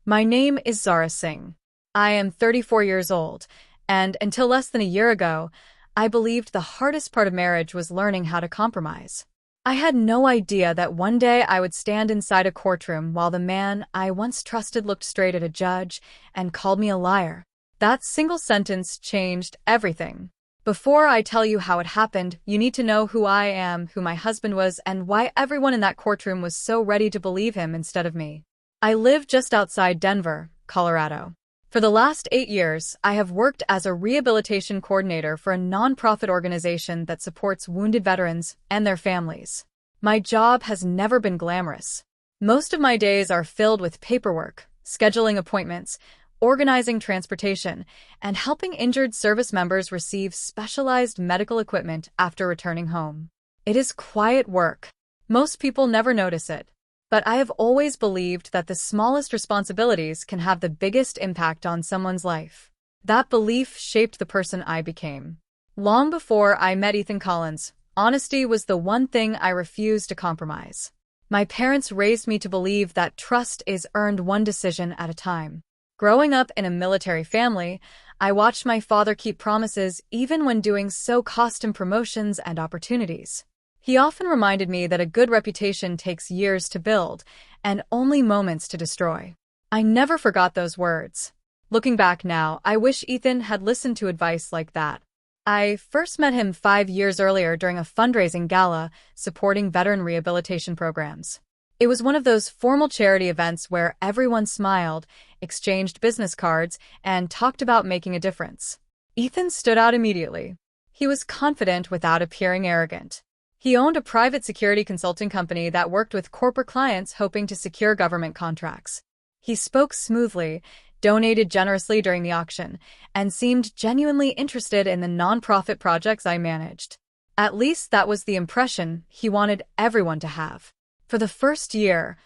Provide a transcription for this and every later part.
My name is Zara Singh. I am 34 years old, and until less than a year ago, I believed the hardest part of marriage was learning how to compromise. I had no idea that one day I would stand inside a courtroom while the man I once trusted looked straight at a judge and called me a liar. That single sentence changed everything. Before I tell you how it happened, you need to know who I am, who my husband was, and why everyone in that courtroom was so ready to believe him instead of me. I live just outside Denver, Colorado. For the last 8 years, I have worked as a rehabilitation coordinator for a nonprofit organization that supports wounded veterans and their families. My job has never been glamorous. Most of my days are filled with paperwork, scheduling appointments, organizing transportation, and helping injured service members receive specialized medical equipment after returning home. It is quiet work. Most people never notice it. But I have always believed that the smallest responsibilities can have the biggest impact on someone's life. That belief shaped the person I became. Long before I met Ethan Collins, honesty was the one thing I refused to compromise. My parents raised me to believe that trust is earned one decision at a time. Growing up in a military family, I watched my father keep promises even when doing so cost him promotions and opportunities. He often reminded me that a good reputation takes years to build and only moments to destroy. I never forgot those words. Looking back now, I wish Ethan had listened to advice like that. I first met him 5 years earlier during a fundraising gala supporting veteran rehabilitation programs. It was one of those formal charity events where everyone smiled, exchanged business cards, and talked about making a difference. Ethan stood out immediately. He was confident without appearing arrogant. He owned a private security consulting company that worked with corporate clients hoping to secure government contracts. He spoke smoothly, donated generously during the auction, and seemed genuinely interested in the nonprofit projects I managed. At least that was the impression he wanted everyone to have. For the first year,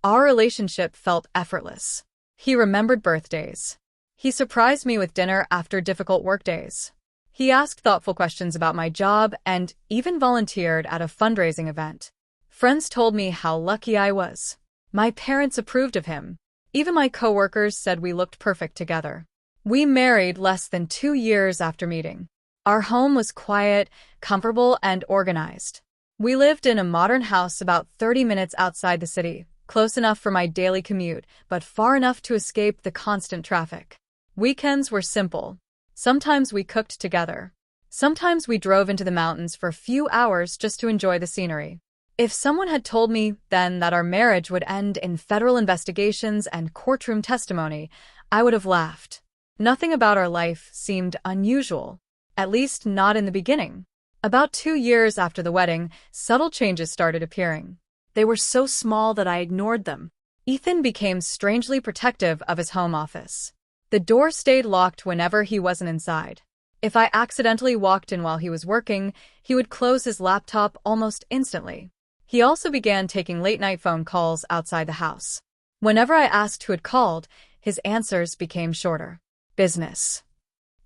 our relationship felt effortless. He remembered birthdays. He surprised me with dinner after difficult workdays. He asked thoughtful questions about my job and even volunteered at a fundraising event. Friends told me how lucky I was. My parents approved of him. Even my coworkers said we looked perfect together. We married less than 2 years after meeting. Our home was quiet, comfortable, and organized. We lived in a modern house about 30 minutes outside the city, close enough for my daily commute, but far enough to escape the constant traffic. Weekends were simple. Sometimes we cooked together. Sometimes we drove into the mountains for a few hours just to enjoy the scenery. If someone had told me then that our marriage would end in federal investigations and courtroom testimony, I would have laughed. Nothing about our life seemed unusual, at least not in the beginning. About 2 years after the wedding, subtle changes started appearing. They were so small that I ignored them. Ethan became strangely protective of his home office. The door stayed locked whenever he wasn't inside. If I accidentally walked in while he was working, he would close his laptop almost instantly. He also began taking late-night phone calls outside the house. Whenever I asked who had called, his answers became shorter. Business.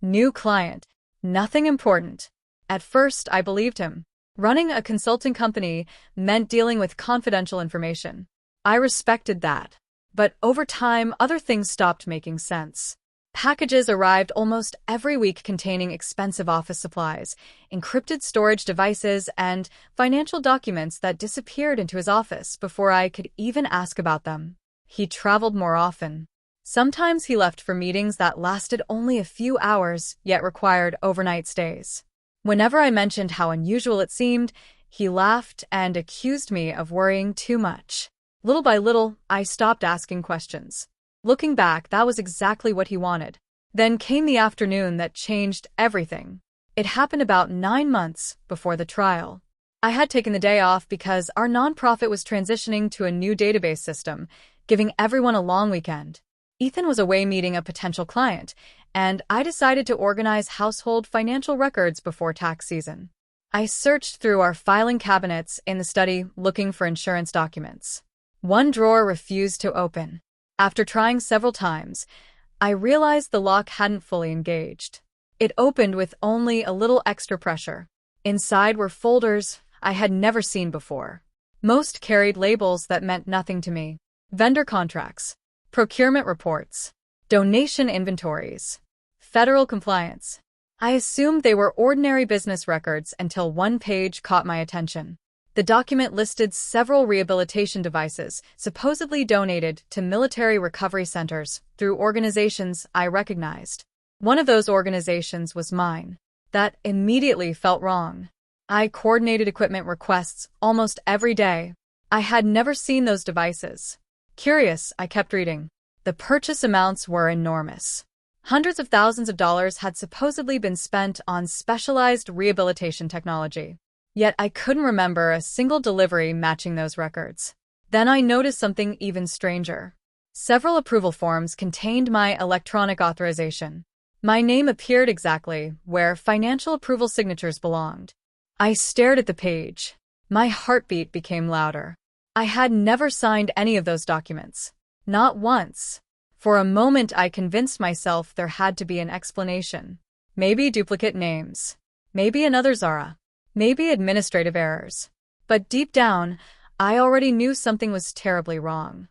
New client. Nothing important. At first, I believed him. Running a consulting company meant dealing with confidential information. I respected that. But over time, other things stopped making sense. Packages arrived almost every week containing expensive office supplies, encrypted storage devices, and financial documents that disappeared into his office before I could even ask about them. He traveled more often. Sometimes he left for meetings that lasted only a few hours, yet required overnight stays. Whenever I mentioned how unusual it seemed, he laughed and accused me of worrying too much. Little by little, I stopped asking questions. Looking back, that was exactly what he wanted. Then came the afternoon that changed everything. It happened about 9 months before the trial. I had taken the day off because our nonprofit was transitioning to a new database system, giving everyone a long weekend. Ethan was away meeting a potential client, and I decided to organize household financial records before tax season. I searched through our filing cabinets in the study looking for insurance documents. One drawer refused to open. After trying several times, I realized the lock hadn't fully engaged. It opened with only a little extra pressure. Inside were folders I had never seen before. Most carried labels that meant nothing to me. Vendor contracts, procurement reports, donation inventories, federal compliance. I assumed they were ordinary business records until one page caught my attention. The document listed several rehabilitation devices supposedly donated to military recovery centers through organizations I recognized. One of those organizations was mine. That immediately felt wrong. I coordinated equipment requests almost every day. I had never seen those devices. Curious, I kept reading. The purchase amounts were enormous. Hundreds of thousands of dollars had supposedly been spent on specialized rehabilitation technology. Yet I couldn't remember a single delivery matching those records. Then I noticed something even stranger. Several approval forms contained my electronic authorization. My name appeared exactly where financial approval signatures belonged. I stared at the page. My heartbeat became louder. I had never signed any of those documents. Not once. For a moment I convinced myself there had to be an explanation. Maybe duplicate names. Maybe another Zara. Maybe administrative errors. But deep down, I already knew something was terribly wrong.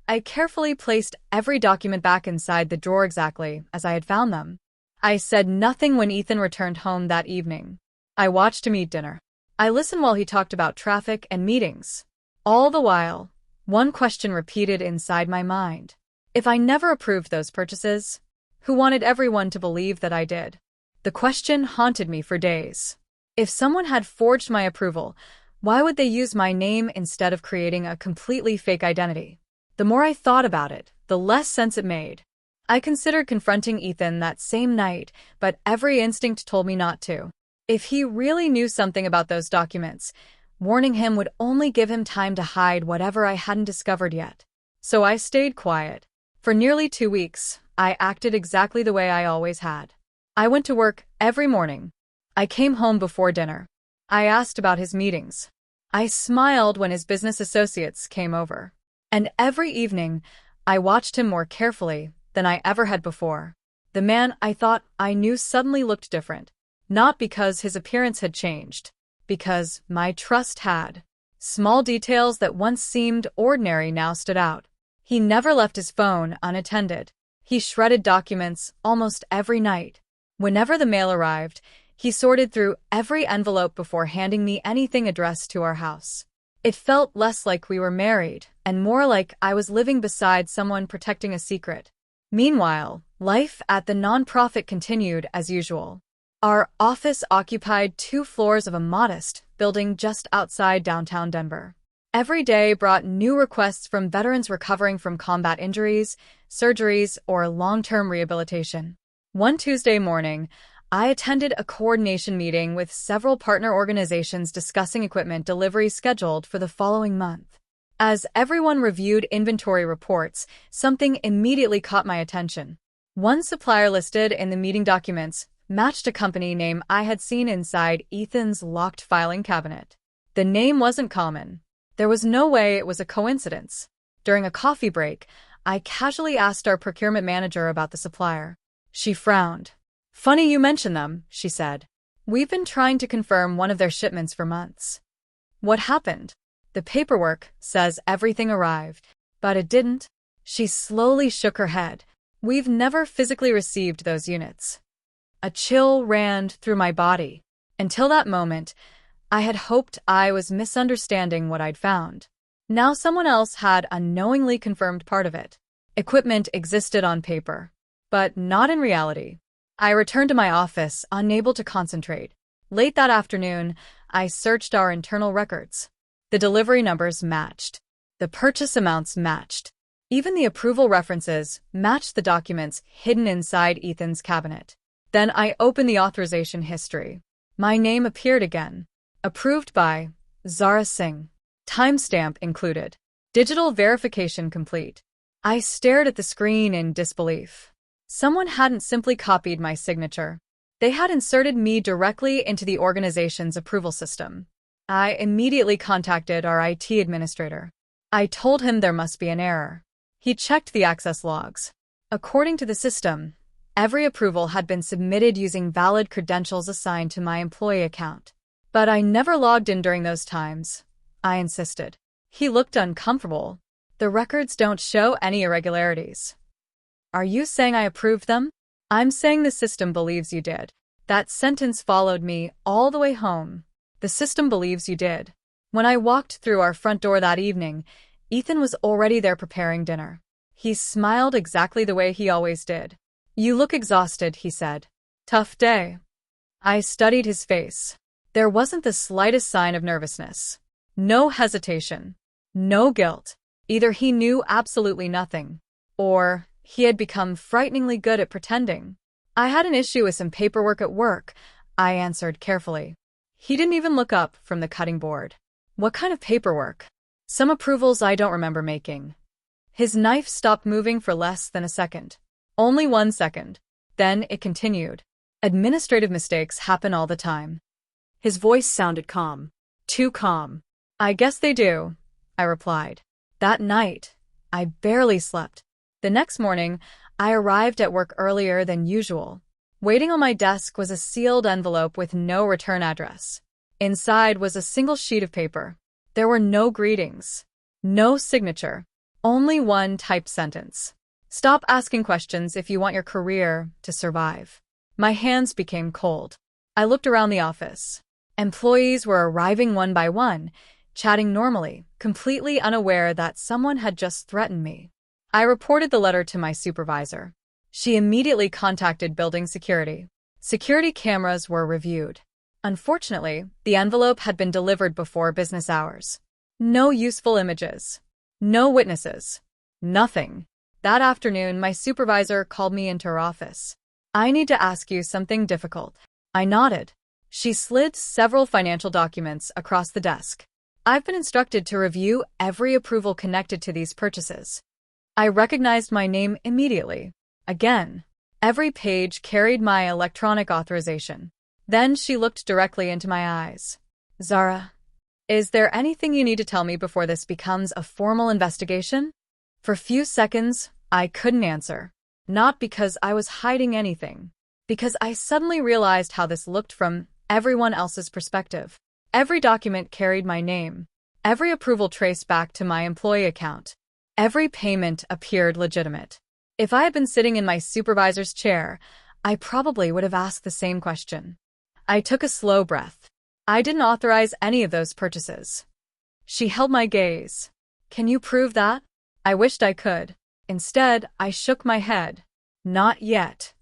I carefully placed every document back inside the drawer exactly as I had found them. I said nothing when Ethan returned home that evening. I watched him eat dinner. I listened while he talked about traffic and meetings. All the while, one question repeated inside my mind. If I never approved those purchases, who wanted everyone to believe that I did? The question haunted me for days. If someone had forged my approval, why would they use my name instead of creating a completely fake identity? The more I thought about it, the less sense it made. I considered confronting Ethan that same night, but every instinct told me not to. If he really knew something about those documents, warning him would only give him time to hide whatever I hadn't discovered yet. So I stayed quiet. For nearly 2 weeks, I acted exactly the way I always had. I went to work every morning. I came home before dinner. I asked about his meetings. I smiled when his business associates came over. And every evening, I watched him more carefully than I ever had before. The man I thought I knew suddenly looked different. Not because his appearance had changed, because my trust had. Small details that once seemed ordinary now stood out. He never left his phone unattended. He shredded documents almost every night. Whenever the mail arrived, he sorted through every envelope before handing me anything addressed to our house. It felt less like we were married, and more like I was living beside someone protecting a secret. Meanwhile, life at the nonprofit continued as usual. Our office occupied 2 floors of a modest building just outside downtown Denver. Every day brought new requests from veterans recovering from combat injuries, surgeries, or long-term rehabilitation. One Tuesday morning, I attended a coordination meeting with several partner organizations discussing equipment deliveries scheduled for the following month. As everyone reviewed inventory reports, something immediately caught my attention. One supplier listed in the meeting documents matched a company name I had seen inside Ethan's locked filing cabinet. The name wasn't common. There was no way it was a coincidence. During a coffee break, I casually asked our procurement manager about the supplier. She frowned. "Funny you mention them," she said. "We've been trying to confirm one of their shipments for months." "What happened?" "The paperwork says everything arrived, but it didn't." She slowly shook her head. "We've never physically received those units." A chill ran through my body. Until that moment, I had hoped I was misunderstanding what I'd found. Now someone else had unknowingly confirmed part of it. Equipment existed on paper, but not in reality. I returned to my office, unable to concentrate. Late that afternoon, I searched our internal records. The delivery numbers matched. The purchase amounts matched. Even the approval references matched the documents hidden inside Ethan's cabinet. Then I opened the authorization history. My name appeared again. Approved by Zara Singh. Timestamp included. Digital verification complete. I stared at the screen in disbelief. Someone hadn't simply copied my signature. They had inserted me directly into the organization's approval system. I immediately contacted our IT administrator. I told him there must be an error. He checked the access logs. According to the system, every approval had been submitted using valid credentials assigned to my employee account. But I never logged in during those times. I insisted. He looked uncomfortable. The records don't show any irregularities. Are you saying I approved them? I'm saying the system believes you did. That sentence followed me all the way home. The system believes you did. When I walked through our front door that evening, Ethan was already there preparing dinner. He smiled exactly the way he always did. You look exhausted, he said. Tough day. I studied his face. There wasn't the slightest sign of nervousness. No hesitation. No guilt. Either he knew absolutely nothing, or he had become frighteningly good at pretending. I had an issue with some paperwork at work, I answered carefully. He didn't even look up from the cutting board. What kind of paperwork? Some approvals I don't remember making. His knife stopped moving for less than a second. Only 1 second. Then it continued. Administrative mistakes happen all the time. His voice sounded calm. Too calm. I guess they do, I replied. That night, I barely slept. The next morning, I arrived at work earlier than usual. Waiting on my desk was a sealed envelope with no return address. Inside was a single sheet of paper. There were no greetings. No signature. Only one typed sentence. Stop asking questions if you want your career to survive. My hands became cold. I looked around the office. Employees were arriving one by one, chatting normally, completely unaware that someone had just threatened me. I reported the letter to my supervisor. She immediately contacted building security. Security cameras were reviewed. Unfortunately, the envelope had been delivered before business hours. No useful images. No witnesses. Nothing. That afternoon, my supervisor called me into her office. I need to ask you something difficult. I nodded. She slid several financial documents across the desk. I've been instructed to review every approval connected to these purchases. I recognized my name immediately. Again, every page carried my electronic authorization. Then she looked directly into my eyes. Zara, is there anything you need to tell me before this becomes a formal investigation? For a few seconds, I couldn't answer. Not because I was hiding anything. Because I suddenly realized how this looked from everyone else's perspective. Every document carried my name. Every approval traced back to my employee account. Every payment appeared legitimate. If I had been sitting in my supervisor's chair, I probably would have asked the same question. I took a slow breath. I didn't authorize any of those purchases. She held my gaze. Can you prove that? I wished I could. Instead, I shook my head. Not yet.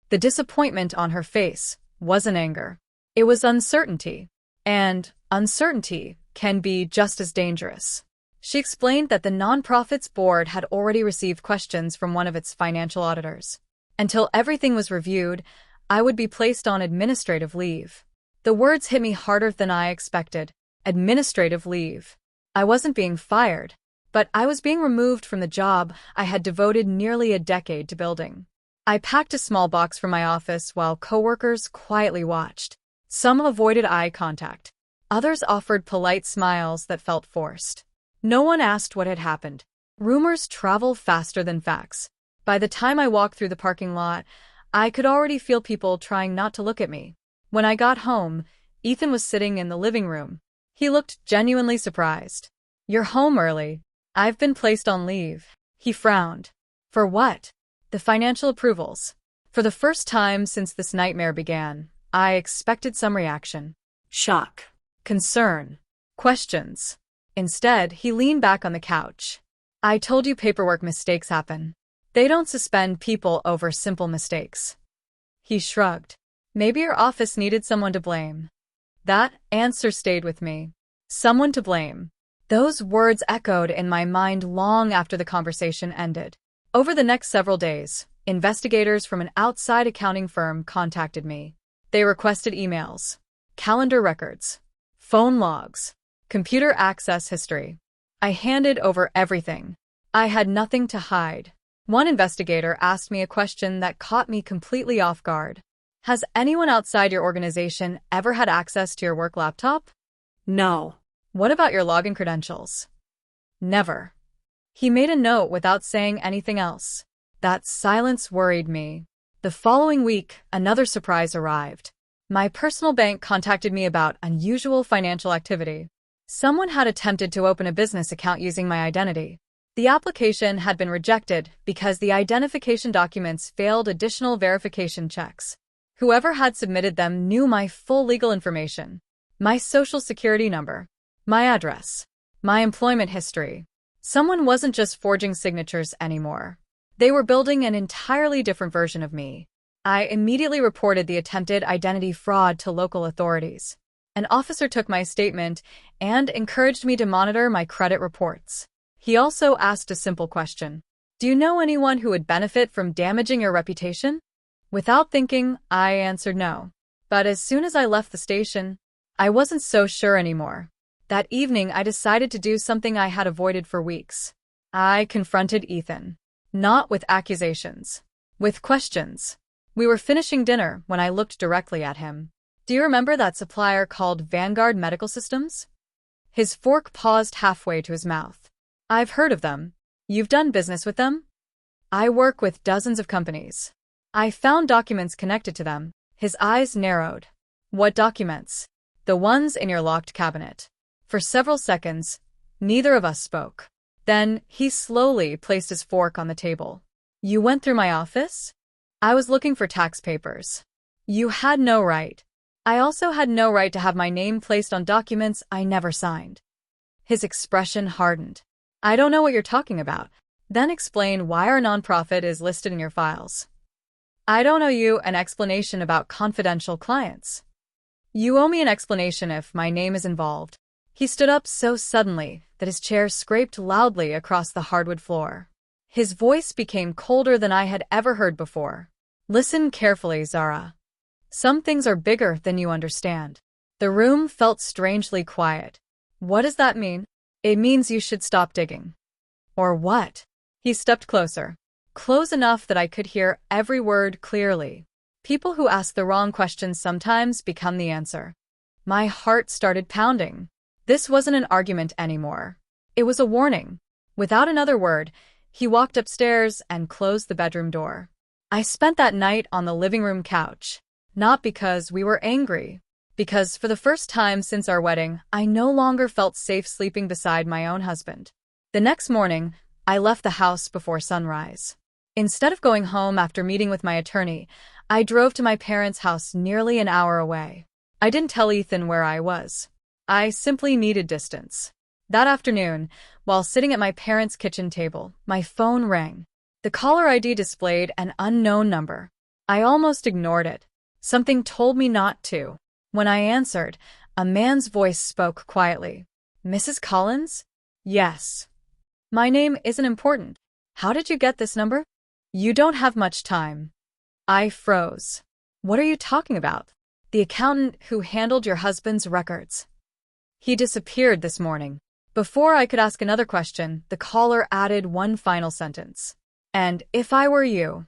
The disappointment on her face wasn't anger. It was uncertainty. And uncertainty can be just as dangerous. She explained that the nonprofit's board had already received questions from one of its financial auditors. Until everything was reviewed, I would be placed on administrative leave. The words hit me harder than I expected. Administrative leave. I wasn't being fired, but I was being removed from the job I had devoted nearly a decade to building. I packed a small box from my office while coworkers quietly watched. Some avoided eye contact. Others offered polite smiles that felt forced. No one asked what had happened. Rumors travel faster than facts. By the time I walked through the parking lot, I could already feel people trying not to look at me. When I got home, Ethan was sitting in the living room. He looked genuinely surprised. You're home early. I've been placed on leave. He frowned. For what? The financial approvals. For the first time since this nightmare began, I expected some reaction. Shock. Concern. Questions. Instead, he leaned back on the couch. I told you paperwork mistakes happen. They don't suspend people over simple mistakes. He shrugged. Maybe your office needed someone to blame. That answer stayed with me. Someone to blame. Those words echoed in my mind long after the conversation ended. Over the next several days, investigators from an outside accounting firm contacted me. They requested emails, calendar records, phone logs, computer access history. I handed over everything. I had nothing to hide. One investigator asked me a question that caught me completely off guard. Has anyone outside your organization ever had access to your work laptop? No. What about your login credentials? Never. He made a note without saying anything else. That silence worried me. The following week, another surprise arrived. My personal bank contacted me about unusual financial activity. Someone had attempted to open a business account using my identity. The application had been rejected because the identification documents failed additional verification checks. Whoever had submitted them knew my full legal information, my social security number, my address, my employment history. Someone wasn't just forging signatures anymore. They were building an entirely different version of me. I immediately reported the attempted identity fraud to local authorities. An officer took my statement and encouraged me to monitor my credit reports. He also asked a simple question. Do you know anyone who would benefit from damaging your reputation? Without thinking, I answered no. But as soon as I left the station, I wasn't so sure anymore. That evening, I decided to do something I had avoided for weeks. I confronted Ethan. Not with accusations. With questions. We were finishing dinner when I looked directly at him. Do you remember that supplier called Vanguard Medical Systems? His fork paused halfway to his mouth. I've heard of them. You've done business with them? I work with dozens of companies. I found documents connected to them. His eyes narrowed. What documents? The ones in your locked cabinet. For several seconds, neither of us spoke. Then he slowly placed his fork on the table. You went through my office? I was looking for tax papers. You had no right. I also had no right to have my name placed on documents I never signed. His expression hardened. I don't know what you're talking about. Then explain why our nonprofit is listed in your files. I don't owe you an explanation about confidential clients. You owe me an explanation if my name is involved. He stood up so suddenly that his chair scraped loudly across the hardwood floor. His voice became colder than I had ever heard before. Listen carefully, Zara. Some things are bigger than you understand. The room felt strangely quiet. What does that mean? It means you should stop digging. Or what? He stepped closer. Close enough that I could hear every word clearly. People who ask the wrong questions sometimes become the answer. My heart started pounding. This wasn't an argument anymore. It was a warning. Without another word, he walked upstairs and closed the bedroom door. I spent that night on the living room couch. Not because we were angry. Because for the first time since our wedding, I no longer felt safe sleeping beside my own husband. The next morning, I left the house before sunrise. Instead of going home after meeting with my attorney, I drove to my parents' house nearly an hour away. I didn't tell Ethan where I was. I simply needed distance. That afternoon, while sitting at my parents' kitchen table, my phone rang. The caller ID displayed an unknown number. I almost ignored it. Something told me not to. When I answered, a man's voice spoke quietly. Mrs. Collins? Yes. My name isn't important. How did you get this number? You don't have much time. I froze. What are you talking about? The accountant who handled your husband's records. He disappeared this morning. Before I could ask another question, the caller added one final sentence. And if I were you,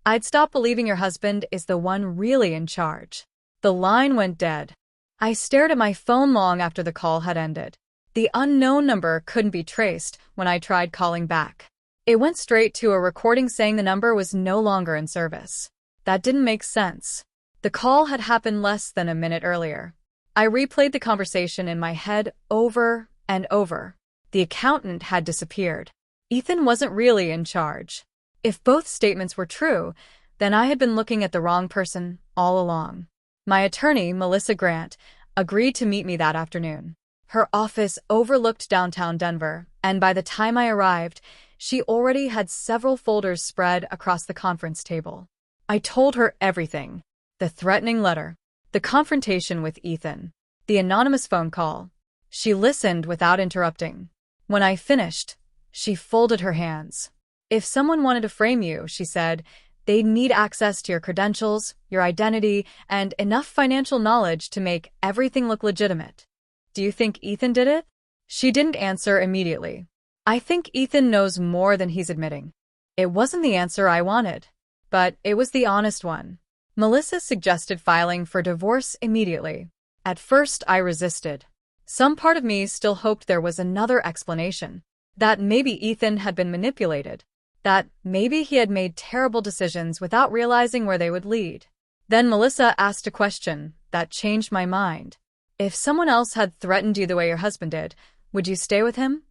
I'd stop believing your husband is the one really in charge. The line went dead. I stared at my phone long after the call had ended. The unknown number couldn't be traced when I tried calling back. It went straight to a recording saying the number was no longer in service. That didn't make sense. The call had happened less than a minute earlier. I replayed the conversation in my head over and over. The accountant had disappeared. Ethan wasn't really in charge. If both statements were true, then I had been looking at the wrong person all along. My attorney, Melissa Grant, agreed to meet me that afternoon. Her office overlooked downtown Denver, and by the time I arrived, she already had several folders spread across the conference table. I told her everything. The threatening letter, the confrontation with Ethan, the anonymous phone call. She listened without interrupting. When I finished, she folded her hands. If someone wanted to frame you, she said, they'd need access to your credentials, your identity, and enough financial knowledge to make everything look legitimate. Do you think Ethan did it? She didn't answer immediately. I think Ethan knows more than he's admitting. It wasn't the answer I wanted, but it was the honest one. Melissa suggested filing for divorce immediately. At first, I resisted. Some part of me still hoped there was another explanation. That maybe Ethan had been manipulated. That maybe he had made terrible decisions without realizing where they would lead. Then Melissa asked a question that changed my mind. If someone else had threatened you the way your husband did, would you stay with him?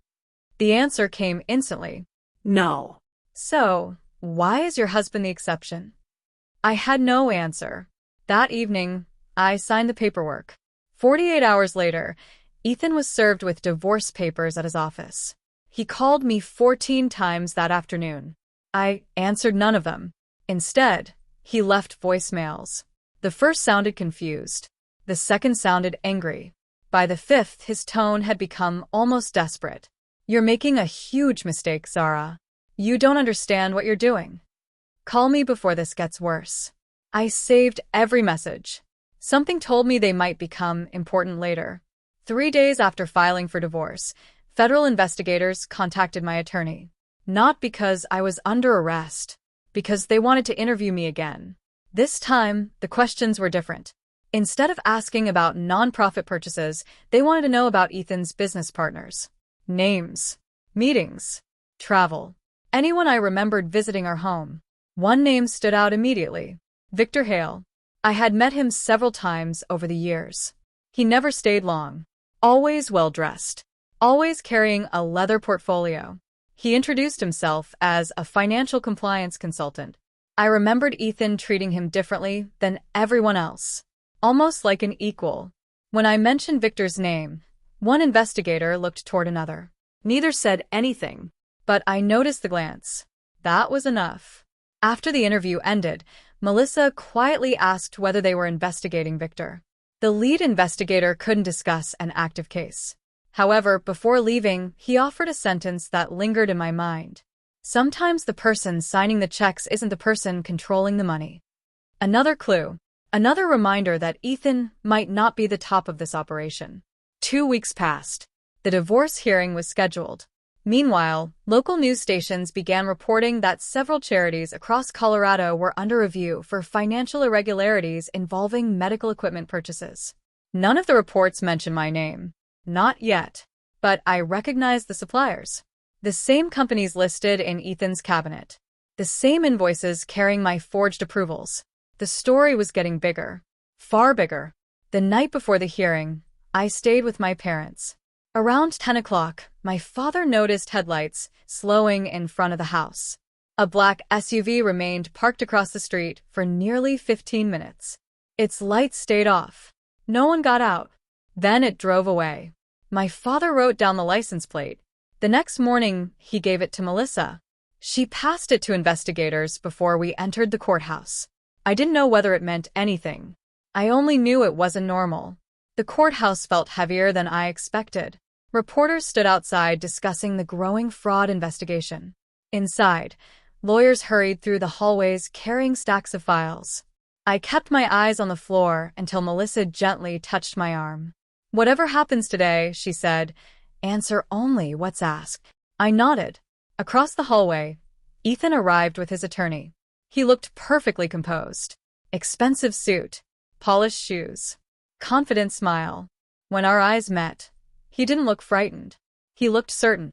The answer came instantly. No. So, why is your husband the exception? I had no answer. That evening, I signed the paperwork. 48 hours later, Ethan was served with divorce papers at his office. He called me 14 times that afternoon. I answered none of them. Instead, he left voicemails. The first sounded confused. The second sounded angry. By the fifth, his tone had become almost desperate. You're making a huge mistake, Zara. You don't understand what you're doing. Call me before this gets worse. I saved every message. Something told me they might become important later. 3 days after filing for divorce, federal investigators contacted my attorney. Not because I was under arrest, because they wanted to interview me again. This time, the questions were different. Instead of asking about nonprofit purchases, they wanted to know about Ethan's business partners. Names, meetings, travel. Anyone I remembered visiting our home. One name stood out immediately. Victor Hale. I had met him several times over the years. He never stayed long. Always well-dressed. Always carrying a leather portfolio. He introduced himself as a financial compliance consultant. I remembered Ethan treating him differently than everyone else. Almost like an equal. When I mentioned Victor's name, one investigator looked toward another. Neither said anything, but I noticed the glance. That was enough. After the interview ended, Melissa quietly asked whether they were investigating Victor. The lead investigator couldn't discuss an active case. However, before leaving, he offered a sentence that lingered in my mind. Sometimes the person signing the checks isn't the person controlling the money. Another clue. Another reminder that Ethan might not be the top of this operation. 2 weeks passed. The divorce hearing was scheduled. Meanwhile, local news stations began reporting that several charities across Colorado were under review for financial irregularities involving medical equipment purchases. None of the reports mentioned my name. Not yet. But I recognized the suppliers. The same companies listed in Ethan's cabinet. The same invoices carrying my forged approvals. The story was getting bigger. Far bigger. The night before the hearing, I stayed with my parents. Around 10 o'clock, my father noticed headlights slowing in front of the house. A black SUV remained parked across the street for nearly 15 minutes. Its lights stayed off. No one got out. Then it drove away. My father wrote down the license plate. The next morning, he gave it to Melissa. She passed it to investigators before we entered the courthouse. I didn't know whether it meant anything. I only knew it wasn't normal. The courthouse felt heavier than I expected. Reporters stood outside discussing the growing fraud investigation. Inside, lawyers hurried through the hallways carrying stacks of files. I kept my eyes on the floor until Melissa gently touched my arm. Whatever happens today, she said, answer only what's asked. I nodded. Across the hallway, Ethan arrived with his attorney. He looked perfectly composed. Expensive suit, polished shoes, confident smile. When our eyes met, he didn't look frightened. He looked certain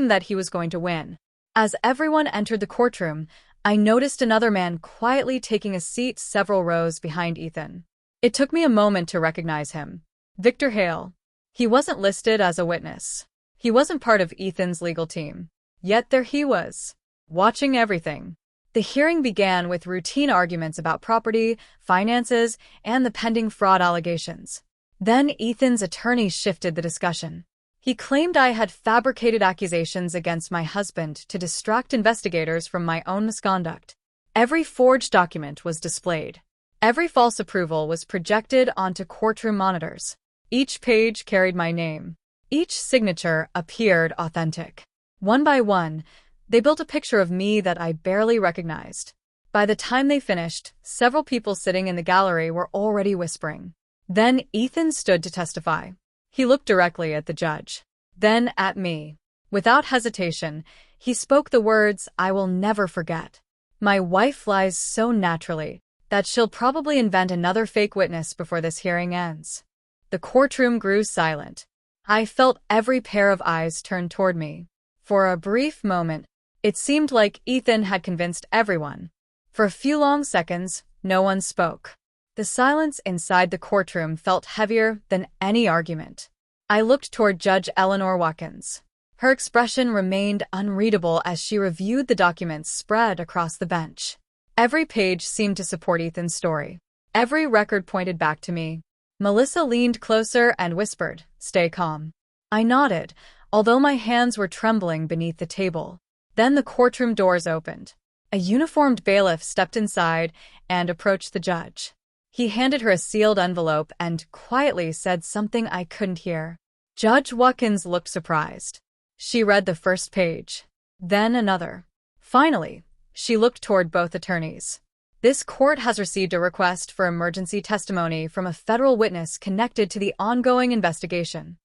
that he was going to win. As everyone entered the courtroom, I noticed another man quietly taking a seat several rows behind Ethan. It took me a moment to recognize him. Victor Hale. He wasn't listed as a witness. He wasn't part of Ethan's legal team. Yet there he was, watching everything. The hearing began with routine arguments about property, finances, and the pending fraud allegations. Then Ethan's attorney shifted the discussion. He claimed I had fabricated accusations against my husband to distract investigators from my own misconduct. Every forged document was displayed. Every false approval was projected onto courtroom monitors. Each page carried my name. Each signature appeared authentic. One by one, they built a picture of me that I barely recognized. By the time they finished, several people sitting in the gallery were already whispering. Then Ethan stood to testify. He looked directly at the judge, then at me. Without hesitation, he spoke the words I will never forget. My wife lies so naturally that she'll probably invent another fake witness before this hearing ends. The courtroom grew silent. I felt every pair of eyes turn toward me. For a brief moment, it seemed like Ethan had convinced everyone. For a few long seconds, no one spoke. The silence inside the courtroom felt heavier than any argument. I looked toward Judge Eleanor Watkins. Her expression remained unreadable as she reviewed the documents spread across the bench. Every page seemed to support Ethan's story. Every record pointed back to me. Melissa leaned closer and whispered, "Stay calm." I nodded, although my hands were trembling beneath the table. Then the courtroom doors opened. A uniformed bailiff stepped inside and approached the judge. He handed her a sealed envelope and quietly said something I couldn't hear. Judge Watkins looked surprised. She read the first page, then another. Finally, she looked toward both attorneys. "This court has received a request for emergency testimony from a federal witness connected to the ongoing investigation."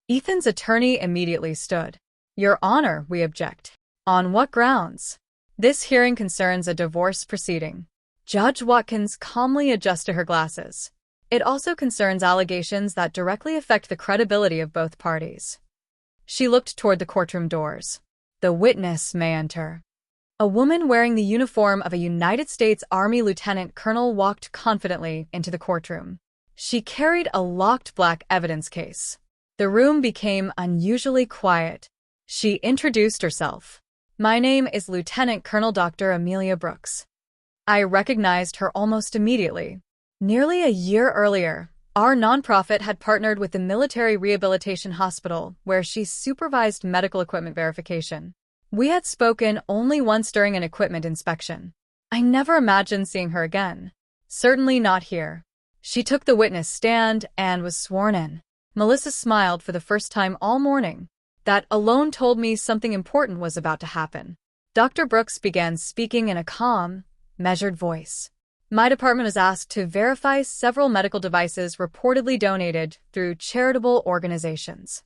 Ethan's attorney immediately stood. "Your Honor, we object." "On what grounds?" "This hearing concerns a divorce proceeding." Judge Watkins calmly adjusted her glasses. "It also concerns allegations that directly affect the credibility of both parties." She looked toward the courtroom doors. "The witness may enter." A woman wearing the uniform of a United States Army lieutenant colonel walked confidently into the courtroom. She carried a locked black evidence case. The room became unusually quiet. She introduced herself. "My name is Lieutenant Colonel Dr. Amelia Brooks." I recognized her almost immediately. Nearly a year earlier, our nonprofit had partnered with the Military Rehabilitation Hospital, where she supervised medical equipment verification. We had spoken only once during an equipment inspection. I never imagined seeing her again. Certainly not here. She took the witness stand and was sworn in. Melissa smiled for the first time all morning. That alone told me something important was about to happen. Dr. Brooks began speaking in a calm, measured voice. "My department was asked to verify several medical devices reportedly donated through charitable organizations."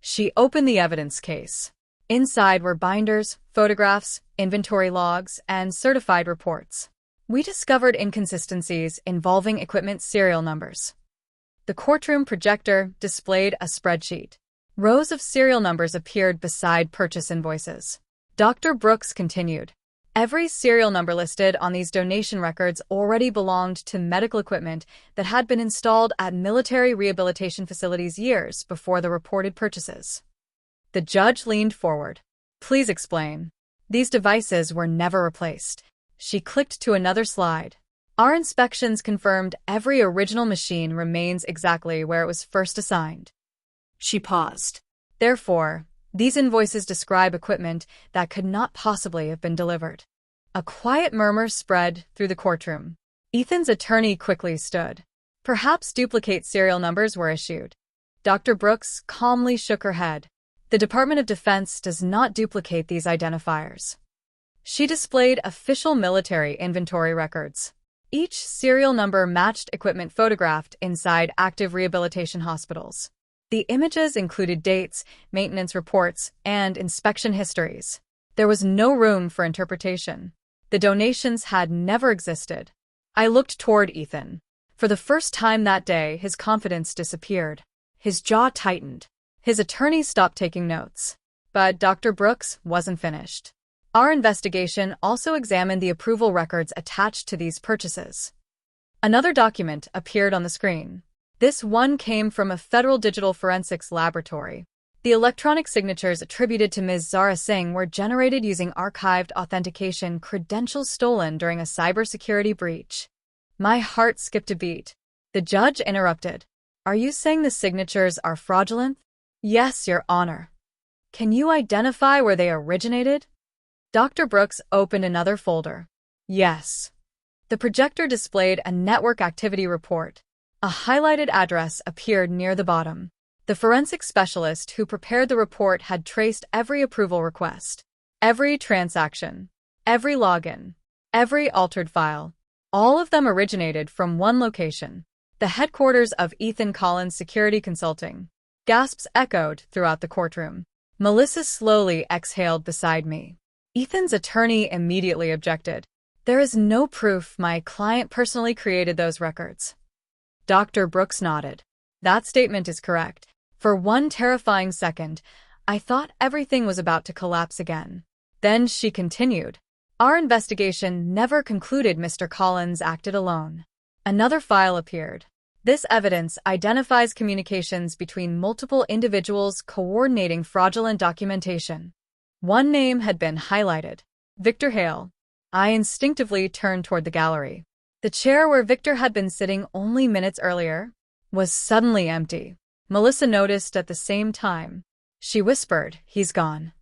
She opened the evidence case. Inside were binders, photographs, inventory logs, and certified reports. We discovered inconsistencies involving equipment serial numbers. The courtroom projector displayed a spreadsheet. Rows of serial numbers appeared beside purchase invoices. Dr. Brooks continued. "Every serial number listed on these donation records already belonged to medical equipment that had been installed at military rehabilitation facilities years before the reported purchases." The judge leaned forward. "Please explain." "These devices were never replaced." She clicked to another slide. "Our inspections confirmed every original machine remains exactly where it was first assigned." She paused. "Therefore, these invoices describe equipment that could not possibly have been delivered." A quiet murmur spread through the courtroom. Ethan's attorney quickly stood. "Perhaps duplicate serial numbers were issued." Dr. Brooks calmly shook her head. "The Department of Defense does not duplicate these identifiers." She displayed official military inventory records. Each serial number matched equipment photographed inside active rehabilitation hospitals. The images included dates, maintenance reports, and inspection histories. There was no room for interpretation. The donations had never existed. I looked toward Ethan. For the first time that day, his confidence disappeared. His jaw tightened. His attorney stopped taking notes. But Dr. Brooks wasn't finished. "Our investigation also examined the approval records attached to these purchases." Another document appeared on the screen. This one came from a federal digital forensics laboratory. The electronic signatures attributed to Ms. Zara Singh were generated using archived authentication credentials stolen during a cybersecurity breach. My heart skipped a beat. The judge interrupted. "Are you saying the signatures are fraudulent?" "Yes, Your Honor." "Can you identify where they originated?" Dr. Brooks opened another folder. "Yes." The projector displayed a network activity report. A highlighted address appeared near the bottom. The forensic specialist who prepared the report had traced every approval request, every transaction, every login, every altered file. All of them originated from one location, the headquarters of Ethan Collins Security Consulting. Gasps echoed throughout the courtroom. Melissa slowly exhaled beside me. Ethan's attorney immediately objected. "There is no proof my client personally created those records." Dr. Brooks nodded. "That statement is correct." For one terrifying second, I thought everything was about to collapse again. Then she continued. "Our investigation never concluded Mr. Collins acted alone." Another file appeared. This evidence identifies communications between multiple individuals coordinating fraudulent documentation. One name had been highlighted: Victor Hale. I instinctively turned toward the gallery. The chair where Victor had been sitting only minutes earlier was suddenly empty. Melissa noticed at the same time. She whispered, "He's gone."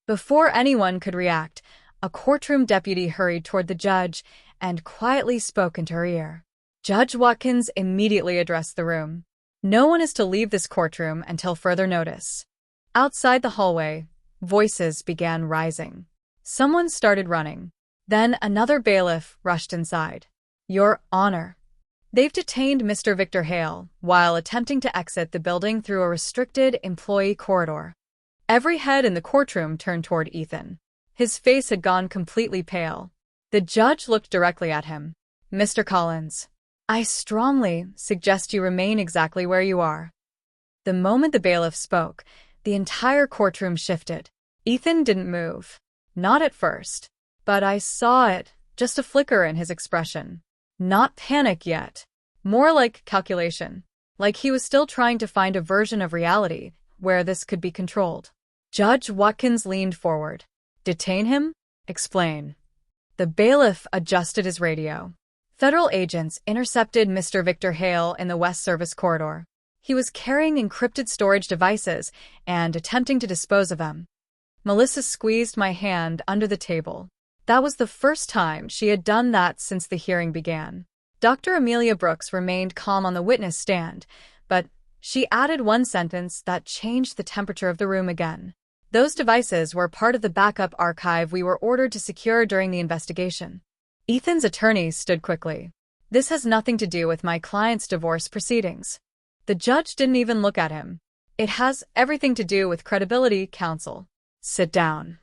Before anyone could react, a courtroom deputy hurried toward the judge and quietly spoke into her ear. Judge Watkins immediately addressed the room. "No one is to leave this courtroom until further notice." Outside the hallway, voices began rising. Someone started running. Then another bailiff rushed inside. "Your Honor, they've detained Mr. Victor Hale while attempting to exit the building through a restricted employee corridor." Every head in the courtroom turned toward Ethan. His face had gone completely pale. The judge looked directly at him. "Mr. Collins, I strongly suggest you remain exactly where you are." The moment the bailiff spoke, the entire courtroom shifted. Ethan didn't move. Not at first. But I saw it, just a flicker in his expression. Not panic yet. More like calculation. Like he was still trying to find a version of reality where this could be controlled. Judge Watkins leaned forward. "Detain him? Explain." The bailiff adjusted his radio. Federal agents intercepted Mr. Victor Hale in the West Service corridor. He was carrying encrypted storage devices and attempting to dispose of them. Melissa squeezed my hand under the table. That was the first time she had done that since the hearing began. Dr. Amelia Brooks remained calm on the witness stand, but she added one sentence that changed the temperature of the room again. "Those devices were part of the backup archive we were ordered to secure during the investigation." Ethan's attorney stood quickly. "This has nothing to do with my client's divorce proceedings." The judge didn't even look at him. "It has everything to do with credibility, counsel. Sit down."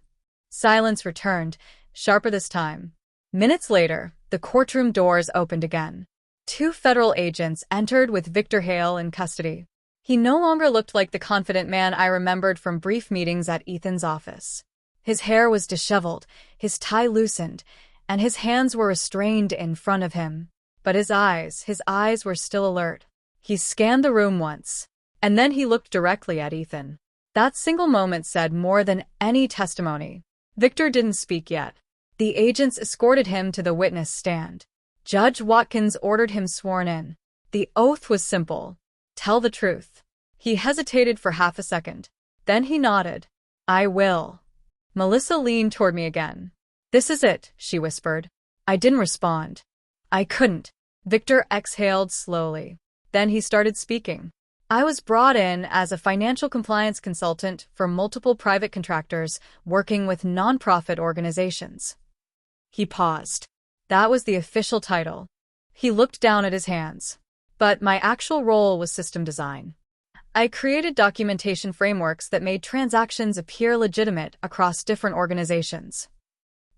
Silence returned, sharper this time. Minutes later, the courtroom doors opened again. 2 federal agents entered with Victor Hale in custody. He no longer looked like the confident man I remembered from brief meetings at Ethan's office. His hair was disheveled, his tie loosened, and his hands were restrained in front of him. But his eyes were still alert. He scanned the room once, and then he looked directly at Ethan. That single moment said more than any testimony. Victor didn't speak yet. The agents escorted him to the witness stand. Judge Watkins ordered him sworn in. The oath was simple: tell the truth. He hesitated for half a second. Then he nodded. "I will." Melissa leaned toward me again. "This is it," she whispered. I didn't respond. I couldn't. Victor exhaled slowly. Then he started speaking. "I was brought in as a financial compliance consultant for multiple private contractors working with nonprofit organizations." He paused. That was the official title. He looked down at his hands. "But my actual role was system design. I created documentation frameworks that made transactions appear legitimate across different organizations."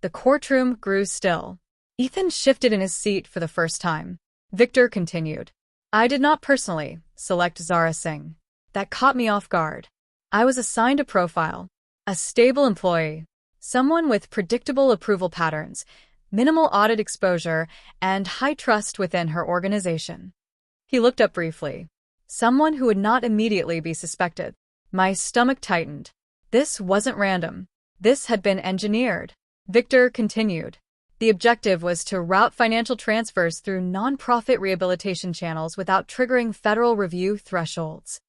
The courtroom grew still. Ethan shifted in his seat for the first time. Victor continued. "I did not personally select Zara Singh. That caught me off guard. I was assigned a profile, a stable employee, someone with predictable approval patterns, minimal audit exposure, and high trust within her organization." He looked up briefly. Someone who would not immediately be suspected. My stomach tightened. This wasn't random. This had been engineered. Victor continued. The objective was to route financial transfers through nonprofit rehabilitation channels without triggering federal review thresholds.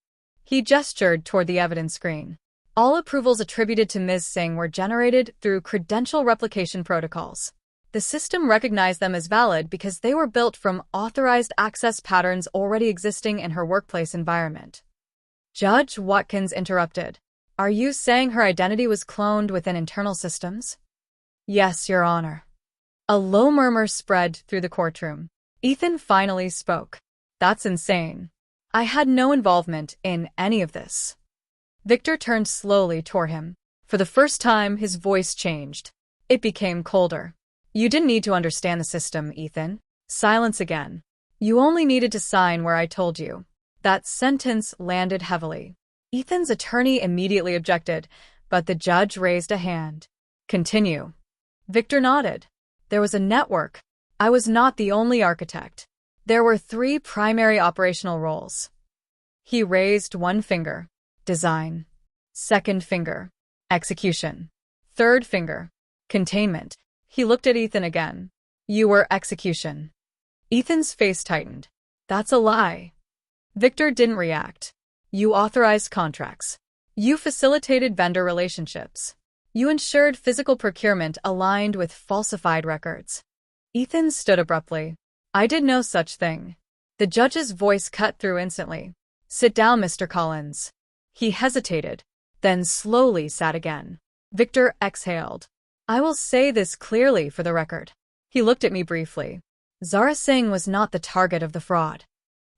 He gestured toward the evidence screen. All approvals attributed to Ms. Singh were generated through credential replication protocols. The system recognized them as valid because they were built from authorized access patterns already existing in her workplace environment. Judge Watkins interrupted. "Are you saying her identity was cloned within internal systems?" "Yes, Your Honor." A low murmur spread through the courtroom. Ethan finally spoke. "That's insane. I had no involvement in any of this." Victor turned slowly toward him. For the first time, his voice changed. It became colder. "You didn't need to understand the system, Ethan." Silence again. "You only needed to sign where I told you." That sentence landed heavily. Ethan's attorney immediately objected, but the judge raised a hand. "Continue." Victor nodded. "There was a network. I was not the only architect. There were 3 primary operational roles. He raised one finger. Design. Second finger. Execution. Third finger. Containment. He looked at Ethan again. You were execution. Ethan's face tightened. That's a lie. Victor didn't react. You authorized contracts. You facilitated vendor relationships. You ensured physical procurement aligned with falsified records. Ethan stood abruptly. I did no such thing. The judge's voice cut through instantly. Sit down, Mr. Collins. He hesitated, then slowly sat again. Victor exhaled. I will say this clearly for the record. He looked at me briefly. Zara Singh was not the target of the fraud.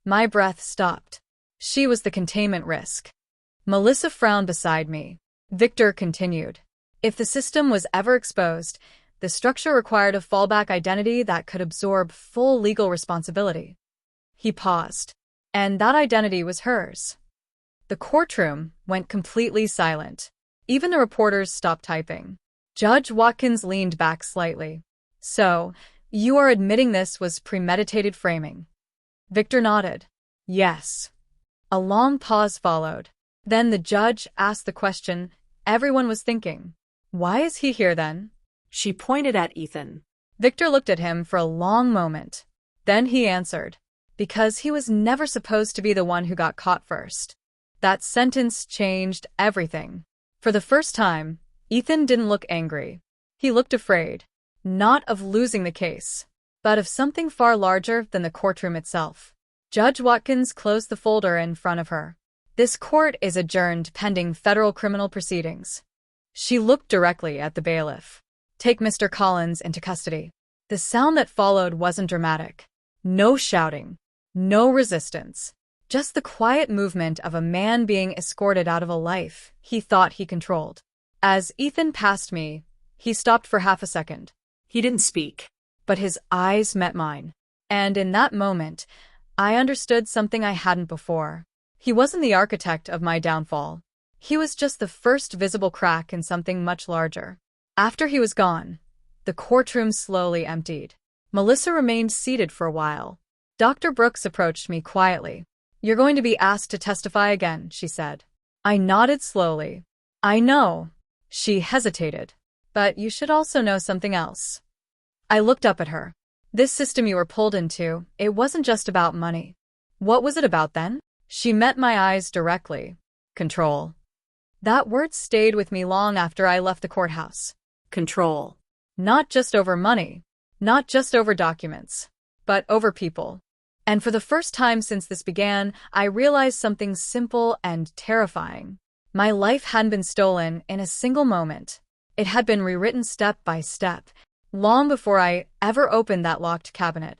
My breath stopped. She was the containment risk. Melissa frowned beside me. Victor continued. If the system was ever exposed, the structure required a fallback identity that could absorb full legal responsibility. He paused, and that identity was hers. The courtroom went completely silent. Even the reporters stopped typing. Judge Watkins leaned back slightly. So, you are admitting this was premeditated framing? Victor nodded. Yes. A long pause followed. Then the judge asked the question everyone was thinking. Why is he here then? She pointed at Ethan. Victor looked at him for a long moment. Then he answered. Because he was never supposed to be the one who got caught first. That sentence changed everything. For the first time, Ethan didn't look angry. He looked afraid. Not of losing the case, but of something far larger than the courtroom itself. Judge Watkins closed the folder in front of her. This court is adjourned pending federal criminal proceedings. She looked directly at the bailiff. Take Mr. Collins into custody. The sound that followed wasn't dramatic. No shouting. No resistance. Just the quiet movement of a man being escorted out of a life he thought he controlled. As Ethan passed me, he stopped for half a second. He didn't speak. But his eyes met mine. And in that moment, I understood something I hadn't before. He wasn't the architect of my downfall. He was just the first visible crack in something much larger. After he was gone, the courtroom slowly emptied. Melissa remained seated for a while. Dr. Brooks approached me quietly. You're going to be asked to testify again, she said. I nodded slowly. I know. She hesitated. But you should also know something else. I looked up at her. This system you were pulled into, it wasn't just about money. What was it about then? She met my eyes directly. Control. That word stayed with me long after I left the courthouse. Control. Not just over money. Not just over documents. But over people. And for the first time since this began, I realized something simple and terrifying. My life hadn't been stolen in a single moment. It had been rewritten step by step, long before I ever opened that locked cabinet.